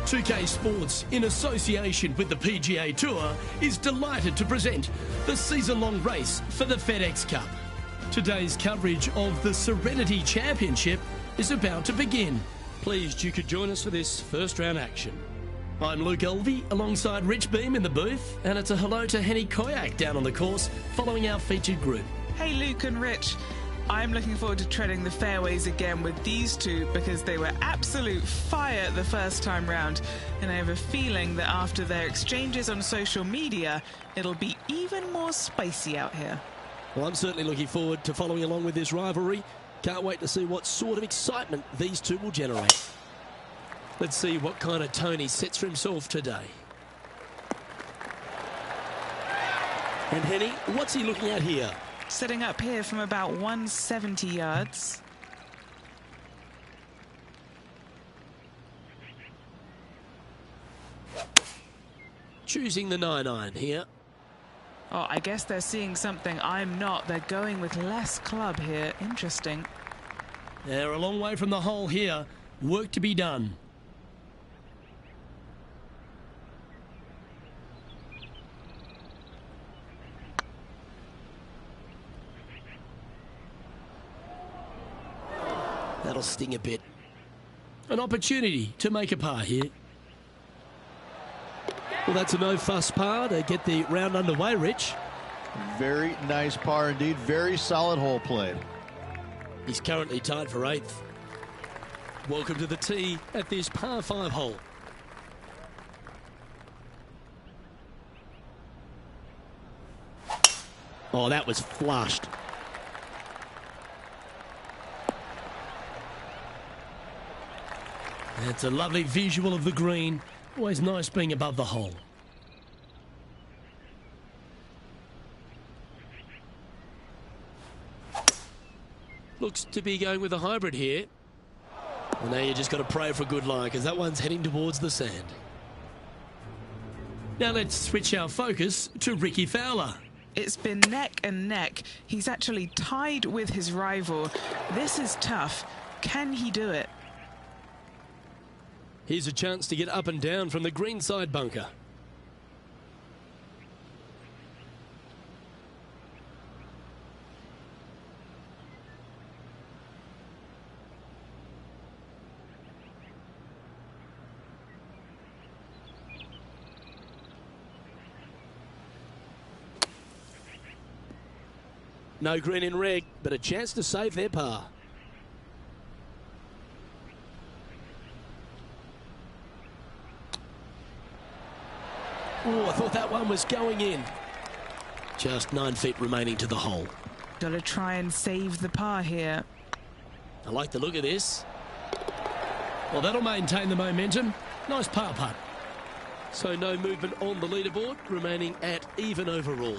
2K Sports, in association with the PGA Tour, is delighted to present the season-long race for the FedEx Cup. Today's coverage of the Serenity Championship is about to begin. Pleased you could join us for this first round action. I'm Luke Elvey, alongside Rich Beam in the booth, and it's a hello to Henny Koyak down on the course, following our featured group. Hey Luke and Rich, I'm looking forward to treading the fairways again with these two because they were absolute fire the first time round, and I have a feeling that after their exchanges on social media, it'll be even more spicy out here. Well, I'm certainly looking forward to following along with this rivalry. Can't wait to see what sort of excitement these two will generate. Let's see what kind of tone he sets for himself today. And Henny, what's he looking at here? Setting up here from about 170 yards. Choosing the 9-iron here. Oh, I guess they're seeing something I'm not. They're going with less club here. Interesting. They're a long way from the hole here. Work to be done. That'll sting a bit. An opportunity to make a par here. Well, that's a no-fuss par to get the round underway, Rich. Very nice par indeed. Very solid hole played. He's currently tied for 8th. Welcome to the tee at this par 5 hole. Oh, that was flushed. It's a lovely visual of the green. Always nice being above the hole. Looks to be going with a hybrid here. Well, now you just got to pray for good luck, because that one's heading towards the sand. Now let's switch our focus to Ricky Fowler. It's been neck and neck. He's actually tied with his rival. This is tough. Can he do it? Here's a chance to get up and down from the greenside bunker. No green in red, but a chance to save their par. Oh, I thought that one was going in. Just 9 feet remaining to the hole. Got to try and save the par here. I like the look of this. Well, that'll maintain the momentum. Nice par putt. So no movement on the leaderboard, remaining at even overall.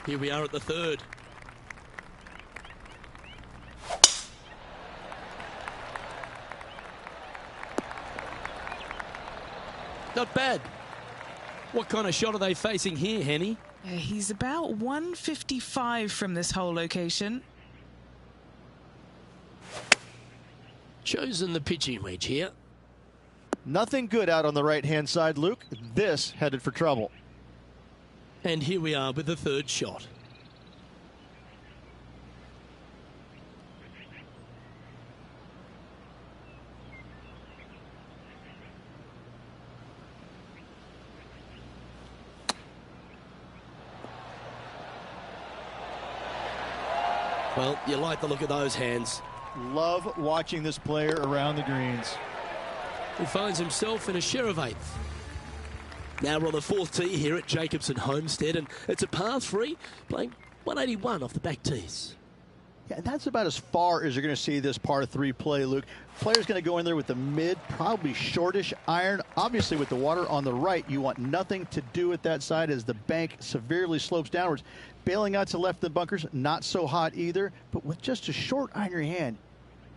Here we are at the 3rd. Not bad. What kind of shot are they facing here, Henny? He's about 155 from this hole location. Chosen the pitching wedge here. Nothing good out on the right-hand side, Luke. This headed for trouble. And here we are with the 3rd shot. Well, you like the look of those hands. Love watching this player around the greens. He finds himself in a share of 8th. Now we're on the 4th tee here at Jacobson Homestead, and it's a par 3, playing 181 off the back tees. Yeah, and that's about as far as you're going to see this par 3 play, Luke. Player's going to go in there with the mid, probably shortish iron. Obviously, with the water on the right, you want nothing to do with that side as the bank severely slopes downwards. Bailing out to left the bunkers, not so hot either. But with just a short iron in your hand,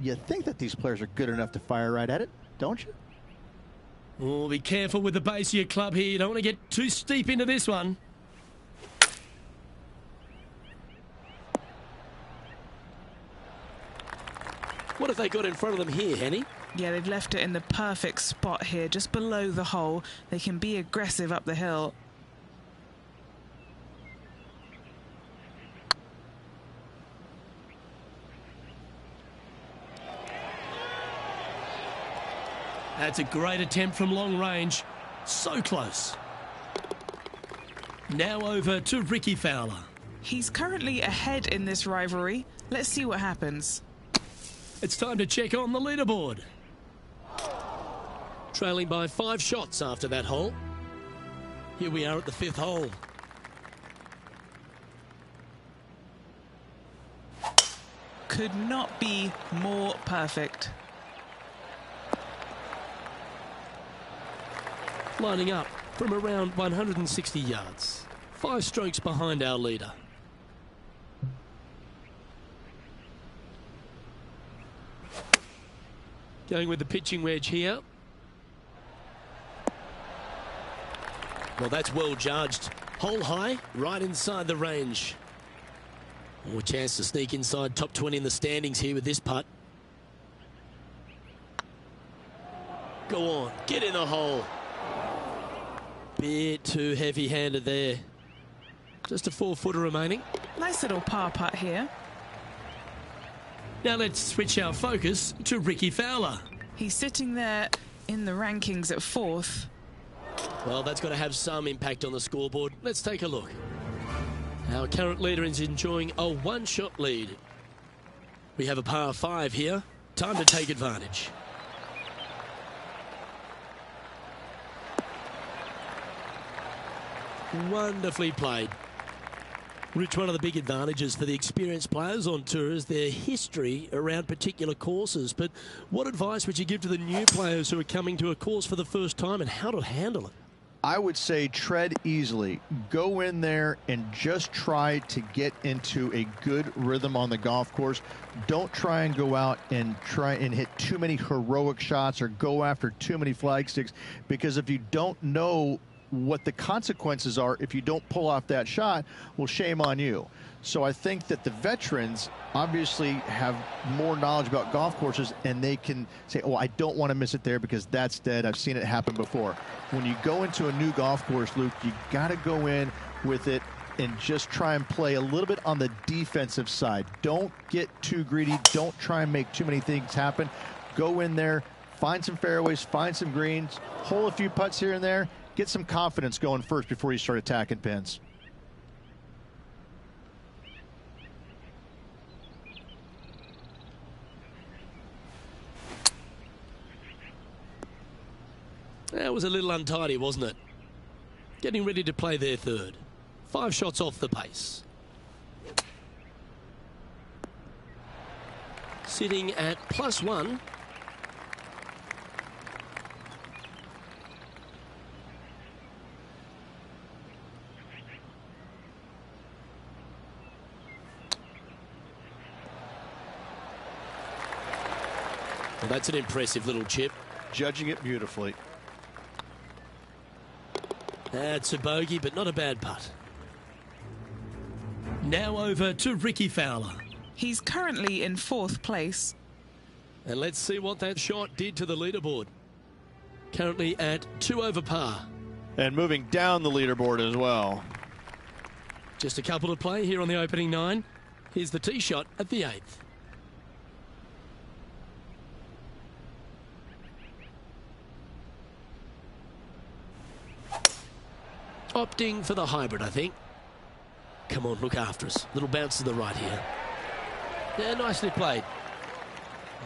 you think that these players are good enough to fire right at it, don't you? Oh, be careful with the base of your club here. You don't want to get too steep into this one. What have they got in front of them here, Henny? Yeah, they've left it in the perfect spot here, just below the hole. They can be aggressive up the hill. That's a great attempt from long range. So close. Now over to Ricky Fowler. He's currently ahead in this rivalry. Let's see what happens. It's time to check on the leaderboard. Trailing by 5 shots after that hole. Here we are at the 5th hole. Could not be more perfect. Lining up from around 160 yards. 5 strokes behind our leader. Going with the pitching wedge here. Well, that's well judged. Hole high, right inside the range. More chance to sneak inside top 20 in the standings here with this putt. Go on, get in the hole. Bit too heavy-handed there. Just a 4-footer remaining. Nice little par putt here. Now let's switch our focus to Ricky Fowler. He's sitting there in the rankings at 4th. Well, that's got to have some impact on the scoreboard. Let's take a look. Our current leader is enjoying a 1-shot lead. We have a par 5 here. Time to take advantage. Wonderfully played. Rich, one of the big advantages for the experienced players on tour is their history around particular courses. But what advice would you give to the new players who are coming to a course for the first time and how to handle it? I would say tread easily. Go in there and just try to get into a good rhythm on the golf course. Don't try and go out and try and hit too many heroic shots or go after too many flag sticks, because if you don't know what the consequences are if you don't pull off that shot, well, shame on you. So I think that the veterans obviously have more knowledge about golf courses, and they can say, oh, I don't want to miss it there because that's dead. I've seen it happen before. When you go into a new golf course, Luke, you got to go in with it and just try and play a little bit on the defensive side. Don't get too greedy. Don't try and make too many things happen. Go in there, find some fairways, find some greens, hole a few putts here and there. Get some confidence going first before you start attacking pins. That was a little untidy, wasn't it? Getting ready to play their 3rd. 5 shots off the pace. Sitting at +1. Well, that's an impressive little chip. Judging it beautifully. That's a bogey, but not a bad putt. Now over to Ricky Fowler. He's currently in 4th place. And let's see what that shot did to the leaderboard. Currently at 2 over par. And moving down the leaderboard as well. Just a couple to play here on the opening 9. Here's the tee shot at the 8th. Opting for the hybrid, I think. Come on, look after us. Little bounce to the right here. Yeah, nicely played.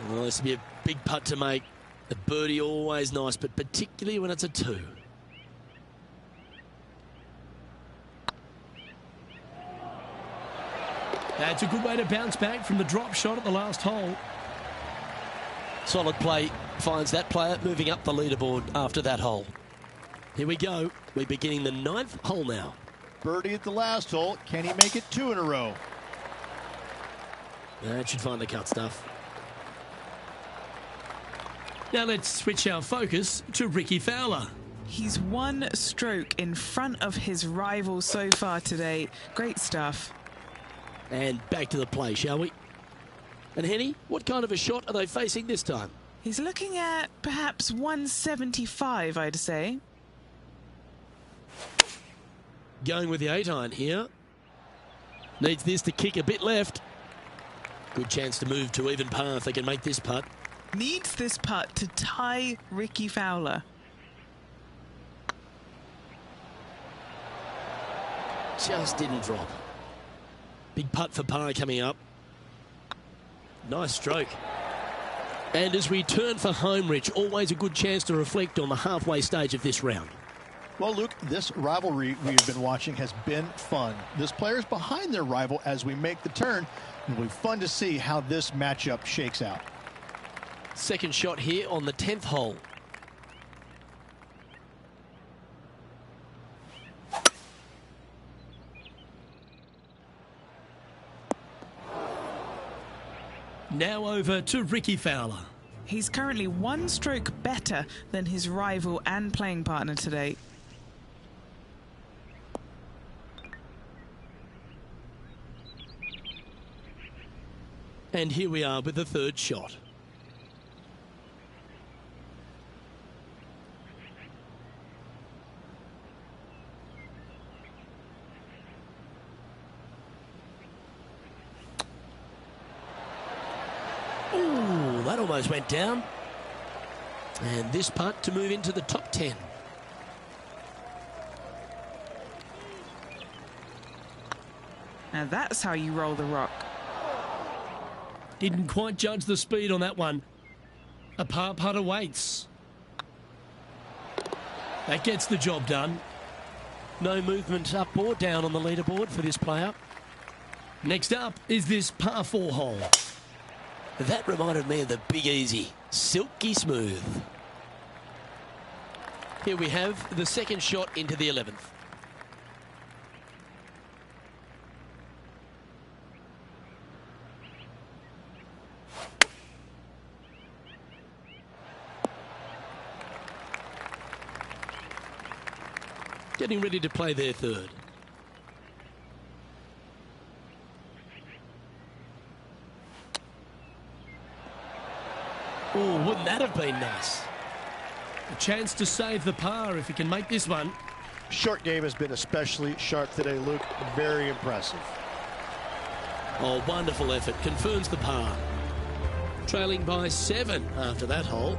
Well, this will be a big putt to make. A birdie always nice, but particularly when it's a 2. That's a good way to bounce back from the drop shot at the last hole. Solid play finds that player moving up the leaderboard after that hole. Here we go. We're beginning the 9th hole now. Birdie at the last hole. Can he make it 2 in a row? That should find the cut stuff. Now let's switch our focus to Ricky Fowler. He's 1 stroke in front of his rival so far today. Great stuff. And back to the play, shall we? And Henny, what kind of a shot are they facing this time? He's looking at perhaps 175, I'd say. Going with the 8-iron here. Needs this to kick a bit left. Good chance to move to even par if they can make this putt. Needs this putt to tie Ricky Fowler. Just didn't drop. Big putt for par coming up. Nice stroke. And as we turn for home, Rich, always a good chance to reflect on the halfway stage of this round. Well, Luke, this rivalry we've been watching has been fun. This player's behind their rival as we make the turn. It'll be fun to see how this matchup shakes out. Second shot here on the 10th hole. Now over to Ricky Fowler. He's currently one stroke better than his rival and playing partner today. And here we are with the third shot. Ooh, that almost went down. And this putt to move into the top 10. Now that's how you roll the rock. Didn't quite judge the speed on that one. A par putt awaits. That gets the job done. No movement up or down on the leaderboard for this player. Next up is this par 4 hole. That reminded me of the Big Easy. Silky smooth. Here we have the second shot into the 11th. Getting ready to play their third. Oh, wouldn't that have been nice? A chance to save the par if he can make this one. Short game has been especially sharp today, Luke. Very impressive. Oh, wonderful effort. Confirms the par. Trailing by 7 after that hole.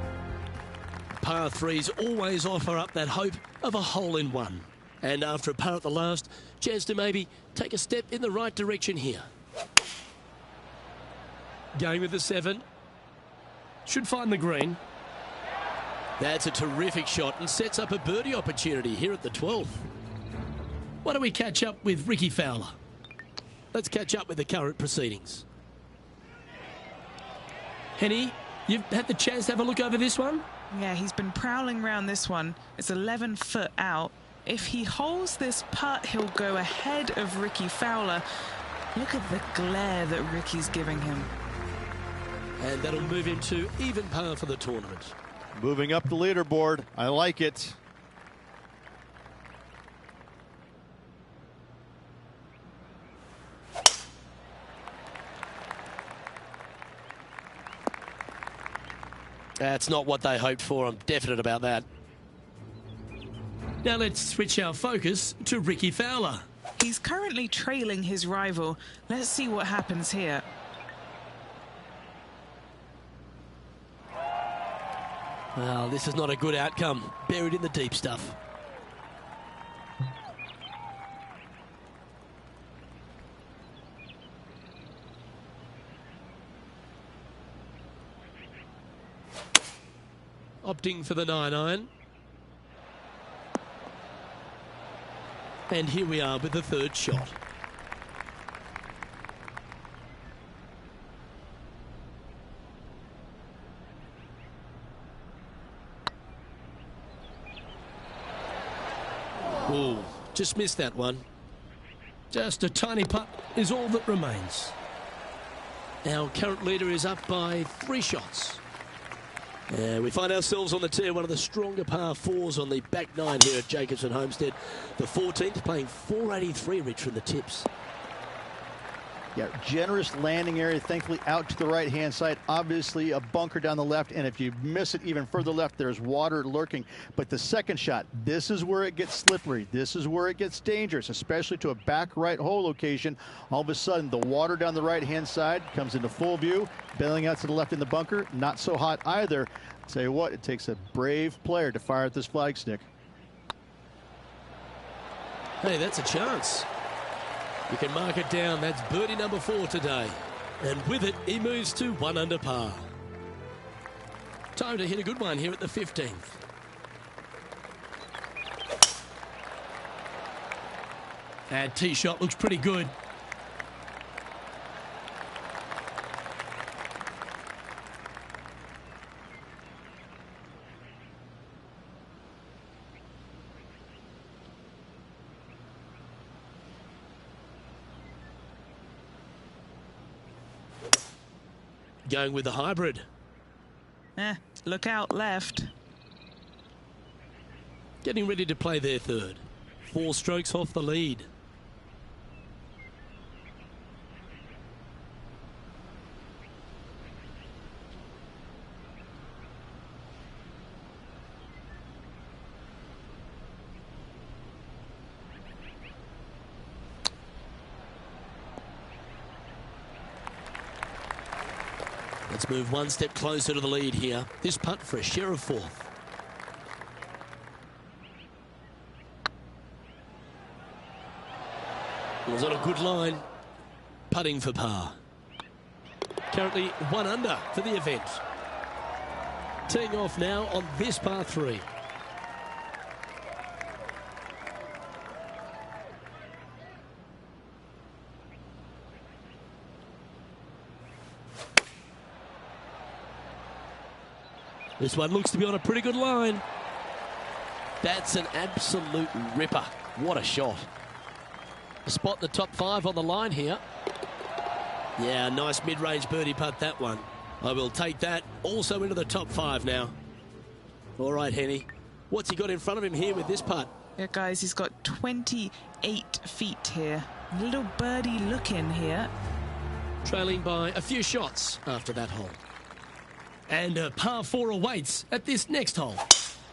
Par 3s always offer up that hope of a hole-in-one. And after a par at the last, chance to maybe take a step in the right direction here. Going with the 7. Should find the green. That's a terrific shot and sets up a birdie opportunity here at the 12th. Why don't we catch up with Ricky Fowler? Let's catch up with the current proceedings. Henny, you've had the chance to have a look over this one? Yeah, he's been prowling around this one. It's 11 foot out. If he holds this putt, he'll go ahead of Ricky Fowler. Look at the glare that Ricky's giving him. And that'll move him to even par for the tournament. Moving up the leaderboard. I like it. That's not what they hoped for. I'm definite about that. Now let's switch our focus to Ricky Fowler. He's currently trailing his rival. Let's see what happens here. Well, this is not a good outcome. Buried in the deep stuff. Opting for the 9-iron. And here we are with the third shot. Ooh, just missed that one. Just a tiny putt is all that remains. Our current leader is up by 3 shots. We find ourselves on the tee, one of the stronger par 4s on the back 9 here at Jacobson Homestead. The 14th playing 483, Rich, from the tips. Yeah, generous landing area, thankfully out to the right-hand side. Obviously, a bunker down the left, and if you miss it even further left, there's water lurking. But the second shot, this is where it gets slippery. This is where it gets dangerous, especially to a back right hole location. All of a sudden, the water down the right-hand side comes into full view, bailing out to the left in the bunker. Not so hot either. I'll tell you what, it takes a brave player to fire at this flag stick. Hey, that's a chance. You can mark it down. That's birdie number 4 today. And with it, he moves to 1 under par. Time to hit a good one here at the 15th. That tee shot looks pretty good. Going with the hybrid. Look out left. Getting ready to play their third. 4 strokes off the lead. Let's move 1 step closer to the lead here. This putt for a share of 4th. It was on a good line. Putting for par. Currently 1 under for the event. Teeing off now on this par 3. This one looks to be on a pretty good line. That's an absolute ripper. What a shot. Spot the top 5 on the line here. Yeah, nice mid-range birdie putt, that one. I will take that also into the top 5 now. All right, Henny. What's he got in front of him here with this putt? Yeah, guys, he's got 28 feet here. Little birdie looking here. Trailing by a few shots after that hole. And a par 4 awaits at this next hole.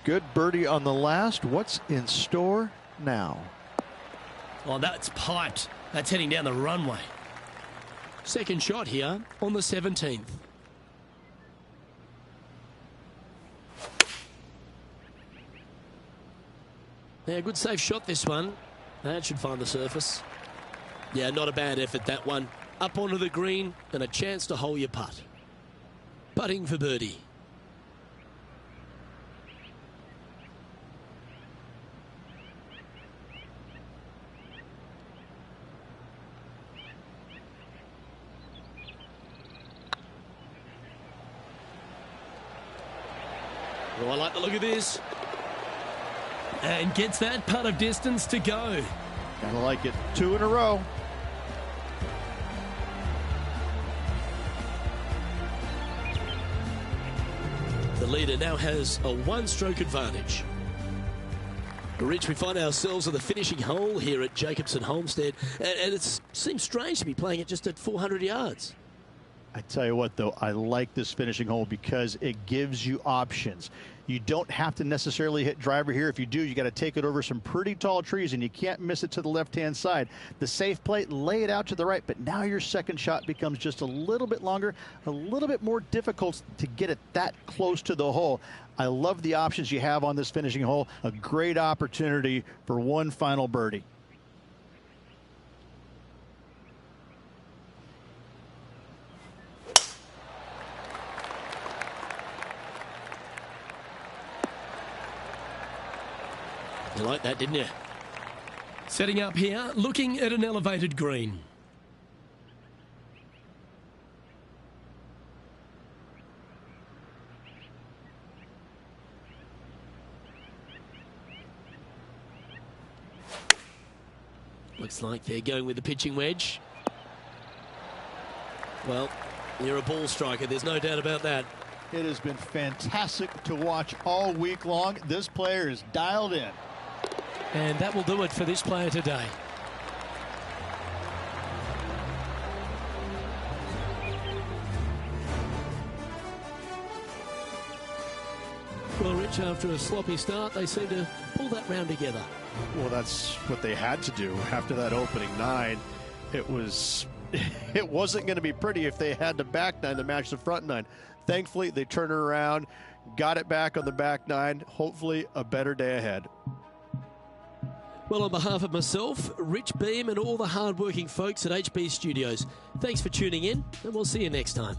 Good birdie on the last. What's in store now? Oh, that's piped. That's heading down the runway. Second shot here on the 17th. Yeah, good safe shot this one. That should find the surface. Yeah, not a bad effort, that one. Up onto the green and a chance to hole your putt. Putting for birdie. Oh, I like the look of this. And gets that putt of distance to go. Gotta like it. 2 in a row. The leader now has a 1-stroke advantage. Rich, we find ourselves on the finishing hole here at Jacobson Homestead, and it seems strange to be playing it just at 400 yards. I tell you what, though, I like this finishing hole because it gives you options. You don't have to necessarily hit driver here. If you do, you got to take it over some pretty tall trees, and you can't miss it to the left-hand side. The safe play, lay it out to the right, but now your second shot becomes just a little bit longer, a little bit more difficult to get it that close to the hole. I love the options you have on this finishing hole. A great opportunity for one final birdie. You like that, didn't you? Setting up here, looking at an elevated green. Looks like they're going with the pitching wedge. Well, you're a ball striker, there's no doubt about that. It has been fantastic to watch all week long. This player is dialed in. And that will do it for this player today. Well, Rich, after a sloppy start, they seem to pull that round together. Well, that's what they had to do after that opening 9. It wasn't going to be pretty if they had the back 9 to match the front 9. Thankfully, they turned it around, got it back on the back 9. Hopefully, a better day ahead. Well, on behalf of myself, Rich Beam, and all the hard-working folks at HB Studios, thanks for tuning in, and we'll see you next time.